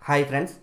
Hi friends,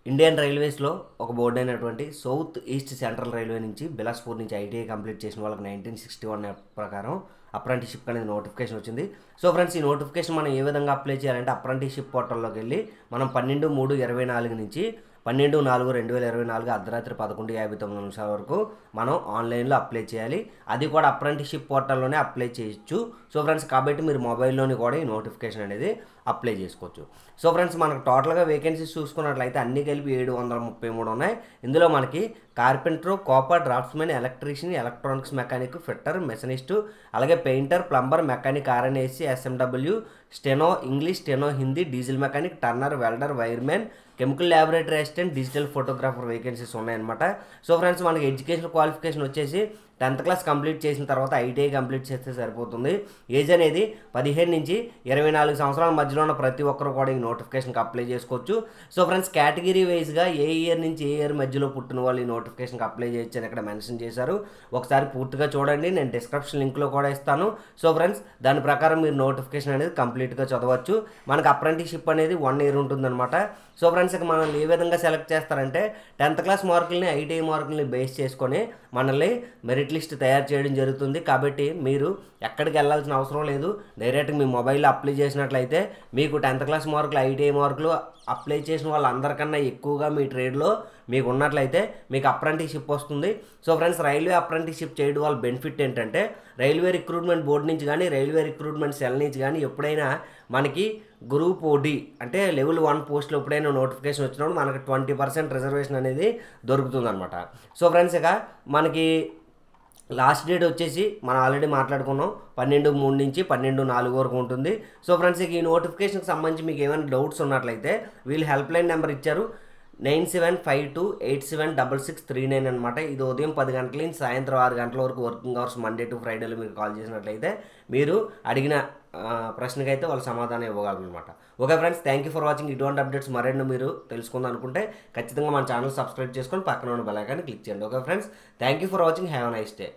Indian రైల్వేస్లో ఒక board అయినటువంటి south east central railway నుంచి బిలాస్పూర్ నుంచి ఐటీఐ కంప్లీట్ చేసిన వాళ్ళకి 1961 ప్రకారం అప్రెంటిస్షిప్ అనేది నోటిఫికేషన్ వచ్చింది. సో ఫ్రెండ్స్, ఈ నోటిఫికేషన్ మనం ఏ విధంగా అప్లై చేయాలంటే అప్రెంటిస్షిప్ పోర్టల్లోకి వెళ్ళి మనం 12/3/24 నుంచి 12/4/2024 అర్ధరాత్రి 11:59 వరకు మనం ఆన్లైన్లో అప్లై చేయాలి. అది కూడా అప్రెంటిస్షిప్ పోర్టల్లోనే అప్లై చేయొచ్చు. సో ఫ్రెండ్స్, కాబట్టి మీరు మొబైల్లోని కూడా ఈ నోటిఫికేషన్ అనేది అప్లై చేసుకోవచ్చు. సో ఫ్రెండ్స్, మనకు టోటల్గా వేకెన్సీస్ చూసుకున్నట్లయితే అన్ని కలిపి 733 ఉన్నాయి. ఇందులో మనకి కార్పెంటర్, కోపర్, draughtsmen, electrician, electronics mechanic, fitter, machinist, అలాగే painter, plumber, mechanic, R and AC, SMW, steno English, steno Hindi, diesel mechanic, turner, welder, wiremen, chemical laboratory assistant, digital photographer vacancies ఉన్నాయన్నమాట. సో ఫ్రెండ్స్, మనకి ఎడ్యుకేషన్ క్వాలిఫికేషన్ వచ్చేసి 10th క్లాస్ కంప్లీట్ చేసిన తర్వాత ITI complete చేస్తే సరిపోతుంది. Age అనేది 15 నుంచి 24 సంవత్సరాల మధ్యలో ఉన్న ప్రతి ఒక్కరు కూడా ఈ నోటిఫికేషన్కి అప్లై చేసుకోవచ్చు. సో ఫ్రెండ్స్, కేటగిరీ వైజ్గా ఏ ఇయర్ నుంచి ఏ ఇయర్ మధ్యలో పుట్టిన వాళ్ళు ఈ నోటిఫికేషన్కి అప్లై చేయొచ్చు అని ఇక్కడ మెన్షన్ చేశారు. ఒకసారి పూర్తిగా చూడండి, నేను డిస్క్రిప్షన్ లింక్లో కూడా ఇస్తాను. సో ఫ్రెండ్స్, దాని ప్రకారం మీరు నోటిఫికేషన్ అనేది కంప్లీట్గా చదవచ్చు. మనకు అప్రెంటిస్షిప్ అనేది 1 year ఉంటుందన్నమాట. సో ఫ్రెండ్స్, ఇక మనల్ని ఏ విధంగా సెలెక్ట్ చేస్తారంటే 10th క్లాస్ మార్కుల్ని, ఐటీఐ మార్కుల్ని బేస్ చేసుకొని మనల్ని మెరిట్ లిస్ట్ తయారు చేయడం జరుగుతుంది. కాబట్టి మీరు ఎక్కడికి వెళ్ళాల్సిన అవసరం లేదు. డైరెక్ట్గా మీ మొబైల్లో అప్లై చేసినట్లయితే మీకు 10th క్లాస్ మార్కులు, ఐటీఐ మార్కులు అప్లై చేసిన వాళ్ళందరికన్నా ఎక్కువగా మీ ట్రేడ్లో మీకు ఉన్నట్లయితే మీకు అప్రెంటిస్షిప్ వస్తుంది. సో ఫ్రెండ్స్, రైల్వే అప్రెంటిస్షిప్ చేయడం వల్ల బెనిఫిట్ ఏంటంటే రైల్వే రిక్రూట్మెంట్ బోర్డు నుంచి కానీ, రైల్వే రిక్రూట్మెంట్ సెల్ నుంచి కానీ ఎప్పుడైనా మనకి గ్రూప్ ఓడి అంటే లెవెల్ 1 పోస్టులు ఎప్పుడైనా నోటిఫికేషన్ వచ్చినప్పుడు మనకి 20% రిజర్వేషన్ అనేది దొరుకుతుందన్నమాట. సో ఫ్రెండ్స్, ఇక మనకి లాస్ట్ డేట్ వచ్చేసి మనం ఆల్రెడీ మాట్లాడుకున్నాం 12/3 నుంచి 12/4 వరకు ఉంటుంది. సో ఫ్రెండ్స్, ఈ నోటిఫికేషన్కి సంబంధించి మీకు ఏమైనా డౌట్స్ ఉన్నట్లయితే వీళ్ళు హెల్ప్ లైన్ నెంబర్ ఇచ్చారు 9752876639 అనమాట. ఇది ఉదయం 10 గంటల నుంచి సాయంత్రం 6 గంటల వరకు వర్కింగ్ అవర్స్, మండే టు ఫ్రైడేలో మీరు కాల్ చేసినట్లయితే మీరు అడిగిన ప్రశ్నకైతే వాళ్ళు సమాధానం ఇవ్వగలరు అనమాట. Okay friends, thank you for watching. ఇటువంటి అప్డేట్స్ మరెన్నో మీరు తెలుసుకుందాం అనుకుంటే ఖచ్చితంగా మన ఛానల్ సబ్స్క్రైబ్ చేసుకొని పక్కన ఉన్న బెల్ ఐకాన్ని క్లిక్ చేయండి. Okay friends, thank you for watching. Have a nice day.